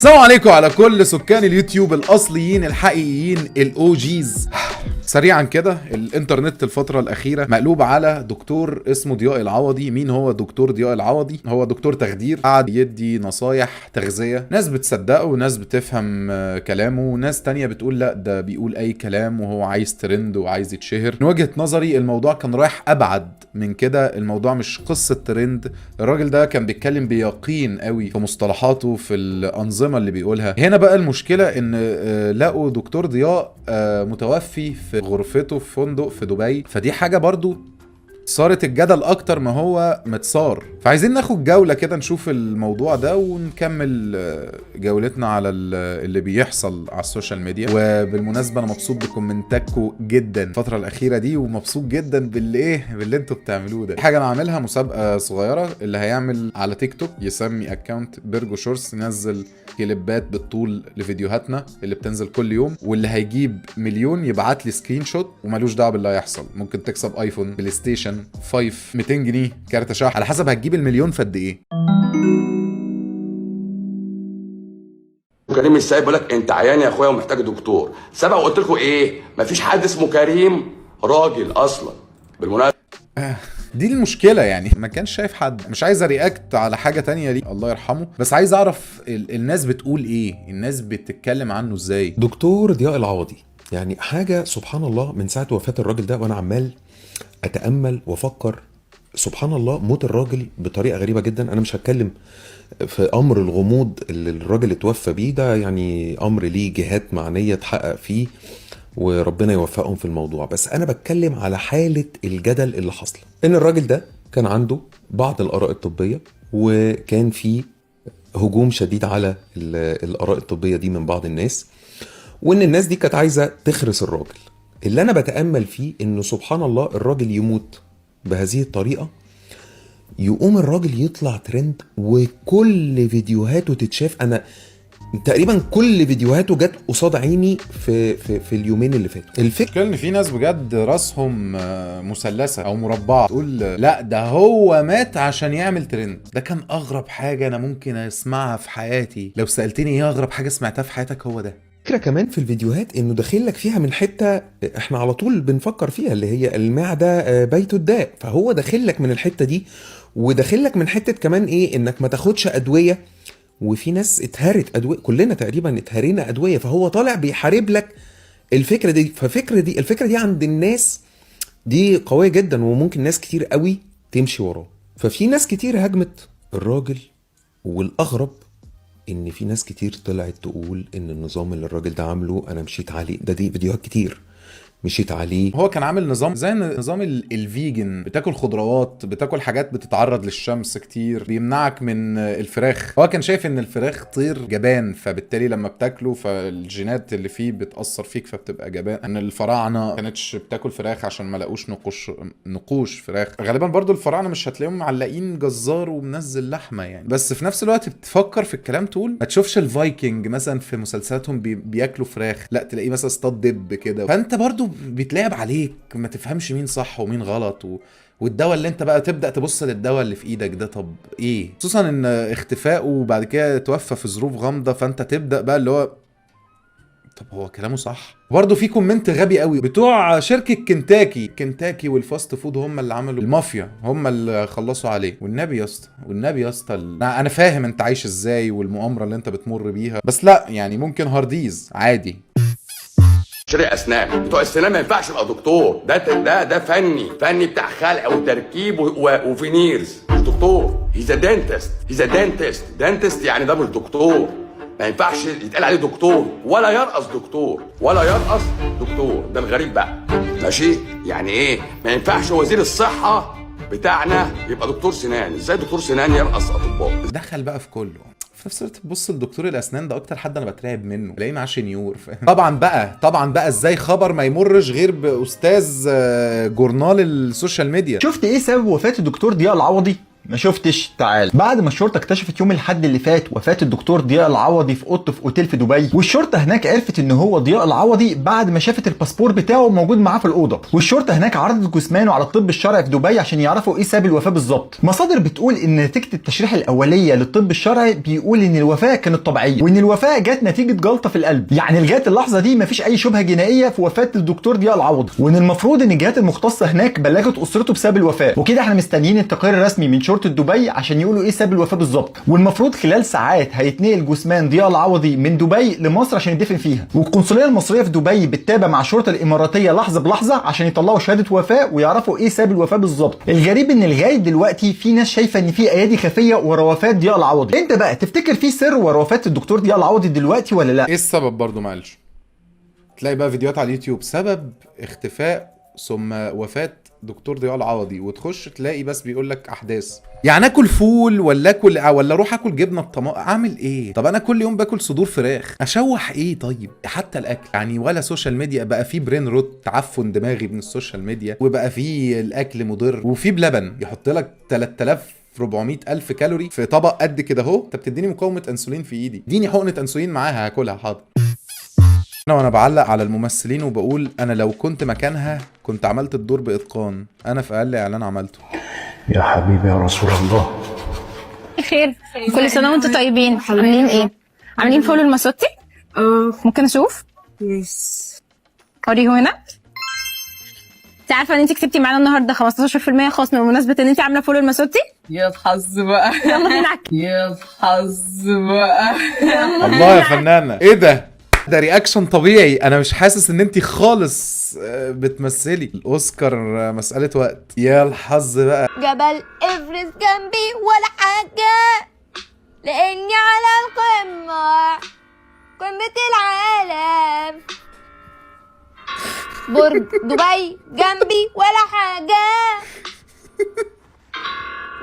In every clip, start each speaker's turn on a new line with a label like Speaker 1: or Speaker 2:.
Speaker 1: السلام عليكم على كل سكان اليوتيوب الاصليين الحقيقيين الاو جيز. سريعا كده، الانترنت الفترة الأخيرة مقلوب على دكتور اسمه ضياء العوضي. مين هو دكتور ضياء العوضي؟ هو دكتور تخدير، قعد يدي نصايح تغذية، ناس بتصدقه وناس بتفهم كلامه وناس تانية بتقول لا ده بيقول أي كلام وهو عايز ترند وعايز يتشهر. من وجهة نظري الموضوع كان رايح أبعد من كده، الموضوع مش قصة ترند. الراجل ده كان بيتكلم بيقين قوي في مصطلحاته، في الأنظمة اللي بيقولها. هنا بقى المشكلة إن لقوا دكتور ضياء متوفي في غرفته في فندق في دبي، فدي حاجة برضو صارت الجدل اكتر ما هو متصار. فعايزين ناخد جولة كده نشوف الموضوع ده ونكمل جولتنا على اللي بيحصل على السوشيال ميديا. وبالمناسبة انا مبسوط بكومنتاتكم جدا الفترة الاخيرة دي، ومبسوط جدا باللي انتوا بتعملوه ده. حاجة انا عاملها مسابقة صغيرة، اللي هيعمل على تيك توك يسمي اكونت بيرجو شورتس، ننزل كليبات بالطول لفيديوهاتنا اللي بتنزل كل يوم، واللي هيجيب مليون يبعت لي سكرين شوت ومالوش دعوه باللي هيحصل. ممكن تكسب ايفون، بلاي ستيشن 5، 200 جنيه كارت شحن، على حسب هتجيب المليون في قد ايه.
Speaker 2: كريم السيد بيقول لك انت عيان يا اخويا ومحتاج دكتور. سبق وقلت لكم ايه؟ مفيش حد اسمه كريم راجل اصلا بالمناسبه.
Speaker 1: دي المشكله، يعني ما كانش شايف حد. مش عايز ارياكت على حاجه تانية ليه، الله يرحمه، بس عايز اعرف الناس بتقول ايه، الناس بتتكلم عنه ازاي.
Speaker 3: دكتور ضياء العوضي يعني حاجة سبحان الله. من ساعة وفاة الراجل ده وانا عمال اتأمل وافكر، سبحان الله موت الراجل بطريقة غريبة جدا. انا مش هتكلم في امر الغموض اللي الراجل اتوفى بيه ده، يعني امر ليه جهات معنية تحقق فيه وربنا يوفقهم في الموضوع، بس انا بتكلم على حالة الجدل اللي حصل. ان الراجل ده كان عنده بعض الاراء الطبية، وكان في هجوم شديد على الاراء الطبية دي من بعض الناس، وان الناس دي كانت عايزه تخرس الراجل. اللي انا بتامل فيه انه سبحان الله الراجل يموت بهذه الطريقه، يقوم الراجل يطلع ترند وكل فيديوهاته تتشاف. انا تقريبا كل فيديوهاته جت قصاد عيني في اليومين اللي فاتوا.
Speaker 1: الفكرة ان في ناس بجد راسهم مثلثة او مربعة تقول لا ده هو مات عشان يعمل ترند. ده كان اغرب حاجة انا ممكن اسمعها في حياتي. لو سألتني ايه اغرب حاجة سمعتها في حياتك، هو ده.
Speaker 3: فكرة كمان في الفيديوهات انه داخل لك فيها من حتة احنا على طول بنفكر فيها، اللي هي المعدة بيت الداء. فهو داخل لك من الحتة دي، وداخل لك من حتة كمان ايه، انك ما تاخدش ادوية. وفي ناس اتهرت ادوية، كلنا تقريبا اتهرينا ادوية، فهو طالع بيحارب لك الفكرة دي. الفكرة دي عند الناس دي قوية جدا، وممكن ناس كتير قوي تمشي وراه. ففي ناس كتير هاجمت الراجل، والاغرب ان في ناس كتير طلعت تقول ان النظام اللي الراجل ده عامله انا مشيت عليه. دي فيديوهات كتير مشيت عليه.
Speaker 1: هو كان عامل نظام زي نظام الفيجن، بتاكل خضروات، بتاكل حاجات بتتعرض للشمس كتير، بيمنعك من الفراخ. هو كان شايف ان الفراخ طير جبان، فبالتالي لما بتاكله فالجينات اللي فيه بتأثر فيك فبتبقى جبان. ان الفراعنة كانتش بتاكل فراخ عشان ما لقوش نقوش فراخ. غالبا برضو الفراعنة مش هتلاقيهم معلقين جزار ومنزل لحمة يعني. بس في نفس الوقت بتفكر في الكلام تقول ما تشوفش الفايكنج مثلا في مسلسلاتهم بياكلوا فراخ، لا تلاقيه مثلا اصطاد دب كده. فانت برضو بيتلعب عليك، ما تفهمش مين صح ومين غلط والدواء اللي انت بقى تبدأ تبص للدواء اللي في ايدك ده طب ايه، خصوصا ان اختفائه وبعد كده توفى في ظروف غامضة. فانت تبدأ بقى اللي هو طب هو كلامه صح. برضه في كومنت غبي قوي بتوع شركة كنتاكي والفاست فود، هم اللي عملوا المافيا، هم اللي خلصوا عليه. والنبي يا اسطى انا فاهم انت عايش ازاي والمؤامرة اللي انت بتمر بيها، بس لا يعني ممكن هارديز عادي.
Speaker 2: شريع اسنان، بتوع السنان ما ينفعش يبقى دكتور. ده فني بتاع خلع وتركيب وفينيرز، مش دكتور. هيز دانتست يعني ده مش دكتور. ما ينفعش يتقال عليه دكتور ولا يرقص دكتور. ده الغريب بقى، ماشي؟ يعني ايه ما ينفعش وزير الصحة بتاعنا يبقى دكتور سنان؟ ازاي دكتور سنان يرقص اطباء؟
Speaker 1: دخل بقى في كله. في نفس الوقت تبص لدكتور الاسنان ده اكتر حد انا بترعب منه، الاقيه معاه شنيور. طبعا بقى ازاي خبر ما يمرش غير باستاذ جورنال السوشيال ميديا.
Speaker 4: شفت ايه سبب وفاة الدكتور ضياء العوضي؟ ما شفتش. تعال. بعد ما الشرطه اكتشفت يوم الاحد اللي فات وفاه الدكتور ضياء العوضي في اوضته في اوتيل في دبي، والشرطه هناك عرفت ان هو ضياء العوضي بعد ما شافت الباسبور بتاعه موجود معاه في الاوضه، والشرطه هناك عرضت جثمانه على الطب الشرعي في دبي عشان يعرفوا ايه سبب الوفاه بالظبط. مصادر بتقول ان نتيجه التشريح الاوليه للطب الشرعي بيقول ان الوفاه كانت طبيعيه، وان الوفاه جت نتيجه جلطه في القلب. يعني لغايه اللحظه دي مفيش اي شبهه جنائيه في وفاه الدكتور ضياء العوضي، وان المفروض ان الجهات المختصه هناك بلغت اسرته بسبب الوفاه. وكده احنا مستنيين التقرير الرسمي من شرطه دبي عشان يقولوا ايه سبب الوفاه بالظبط. والمفروض خلال ساعات هيتنقل جثمان ضياء العوضي من دبي لمصر عشان يدفن فيها، والقنصليه المصريه في دبي بتتابع مع الشرطه الاماراتيه لحظه بلحظه عشان يطلعوا شهاده وفاه ويعرفوا ايه سبب الوفاه بالظبط. الغريب ان لغايه دلوقتي في ناس شايفه ان في ايادي خفيه ورا وفاه ضياء العوضي. انت بقى تفتكر في سر ورا وفاه الدكتور ضياء العوضي دلوقتي ولا لا؟
Speaker 1: ايه السبب برضو معلش؟ تلاقي بقى فيديوهات على اليوتيوب سبب اختفاء ثم وفاة دكتور ضياء العوضي، وتخش تلاقي بس بيقول لك احداث. يعني اكل فول ولا اروح اكل جبنه بطماطم؟ اعمل ايه؟ طب انا كل يوم باكل صدور فراخ، اشوح ايه؟ طيب حتى الاكل يعني ولا سوشيال ميديا، بقى في برين روت، تعفن دماغي من السوشيال ميديا، وبقى في الاكل مضر، وفي بلبن يحط لك 3400 الف كالوري في طبق قد كده اهو. انت بتديني مقاومه انسولين في ايدي، اديني حقنه انسولين معاها هاكلها حاضر. وانا بعلق على الممثلين وبقول انا لو كنت مكانها كنت عملت الدور باتقان. انا في اقل اعلان عملته.
Speaker 5: يا حبيبي يا رسول الله.
Speaker 6: خير، كل سنه وانتم طيبين. عاملين ايه؟ عاملين فول الماسوتي؟ ممكن اشوف؟
Speaker 7: يس.
Speaker 6: اوريه هنا. انت عارفه ان انت كسبتي معانا النهارده 15% خصم بمناسبه ان انت عامله فول الماسوتي؟
Speaker 7: يا الحظ بقى.
Speaker 6: يلا بينا.
Speaker 7: يا الحظ بقى.
Speaker 1: الله يا فنانه، ايه ده؟ ده رياكشن طبيعي، انا مش حاسس ان انتي خالص بتمثلي. الاوسكار مسألة وقت. يا الحظ بقى.
Speaker 8: جبل إيفرست جنبي ولا حاجة، لأني على القمة، قمة العالم. برج دبي جنبي ولا حاجة،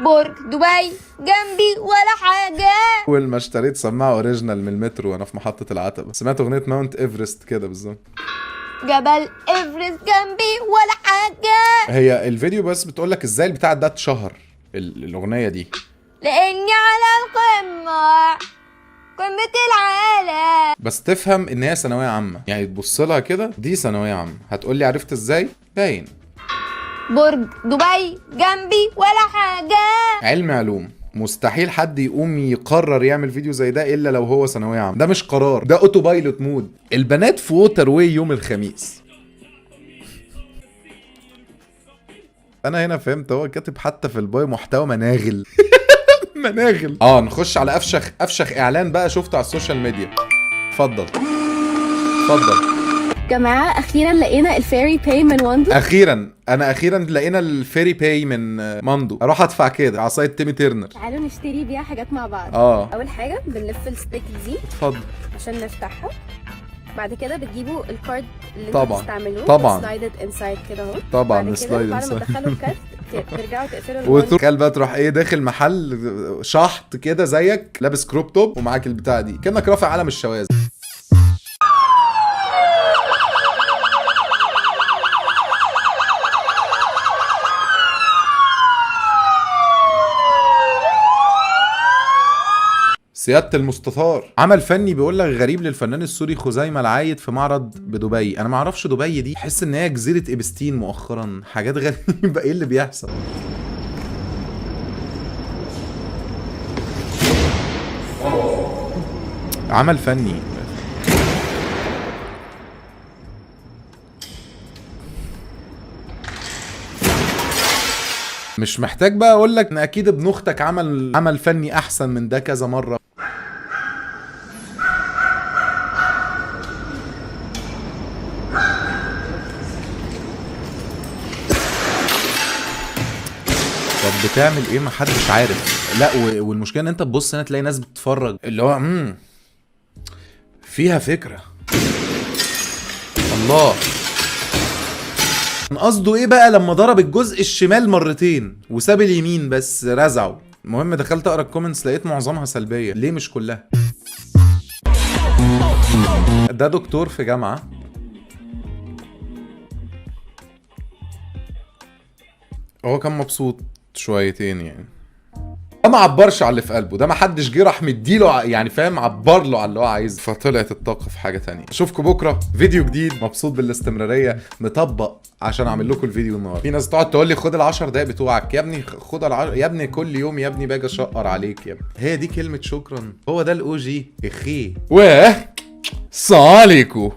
Speaker 8: برج دبي جنبي ولا حاجة.
Speaker 1: اول ما اشتريت سماعه اوريجينال من المترو وانا في محطه العتبه، سمعت اغنيه ماونت ايفرست كده بالظبط.
Speaker 8: جبل إيفرست جنبي ولا حاجة.
Speaker 1: هي الفيديو بس بتقولك ازاي البتاع ده اتشهر الاغنيه دي،
Speaker 8: لأني على القمة، قمة العالم.
Speaker 1: بس تفهم ان هي ثانويه عامه، يعني تبص لها كده دي ثانويه عامه. هتقولي عرفت ازاي؟ باين.
Speaker 8: برج دبي جنبي ولا حاجة.
Speaker 1: علم علوم، مستحيل حد يقوم يقرر يعمل فيديو زي ده الا لو هو ثانويه عامه. ده مش قرار، ده اوتو بايلوت مود. البنات في ووتر واي يوم الخميس. انا هنا فهمت، هو كاتب حتى في البايو محتوى مناغل. مناغل. نخش على افشخ اعلان بقى شفته على السوشيال ميديا. اتفضل.
Speaker 9: جماعة أخيرا لقينا الفيري باي من واندو.
Speaker 1: اخيرا لقينا الفيري باي من ماندو. اروح ادفع كده عصايه تيمي تيرنر.
Speaker 9: تعالوا نشتري بيها حاجات مع بعض. أول حاجة بنلف الستيك دي
Speaker 1: اتفضل
Speaker 9: عشان نفتحها. بعد كده بتجيبوا الكارد اللي
Speaker 1: طبعا.
Speaker 9: انتوا بتستعملوه.
Speaker 1: طبعا.
Speaker 9: سلايدد انسايد كده اهو.
Speaker 1: طبعا
Speaker 9: بعد كده بعد ما تدخلوا الكارت ترجعوا تقفلوا
Speaker 1: وتخيل بقى تروح ايه داخل محل شحط كده زيك لابس كروب توب ومعاك البتاع دي كأنك رافع علم الشواذ. سيادة المستثار، عمل فني بيقول لك غريب للفنان السوري خزيمة العايد في معرض بدبي. انا ما اعرفش دبي دي، احس ان هي جزيرة ابستين مؤخرا، حاجات غريبة. ايه اللي بيحصل؟ عمل فني. مش محتاج بقى اقول لك ان اكيد ابن اختك عمل فني احسن من ده كذا مره. طب بتعمل ايه؟ محدش عارف. لا والمشكله ان انت تبص هنا تلاقي ناس بتتفرج اللي هو فيها فكره. الله، قصده ايه بقى لما ضرب الجزء الشمال مرتين وساب اليمين بس رزعه؟ المهم دخلت اقرا الكومنتس لقيت معظمها سلبيه. ليه مش كلها؟ ده دكتور في جامعه هو كان مبسوط شويتين يعني. ما عبرش على اللي في قلبه، ده ما حدش جه راح مديله يعني فاهم، عبر له على اللي هو عايزه، فطلعت الطاقه في حاجه تانية. اشوفكم بكره فيديو جديد. مبسوط بالاستمراريه، مطبق عشان اعمل لكم الفيديو النهارده. في ناس تقعد تقول لي خد ال10 دقايق بتوعك يا ابني، خد يا ابني كل يوم يا ابني باجي اشقر عليك يا ابني. هي دي كلمه شكرا، هو ده الاو جي اخي. السلام عليكم.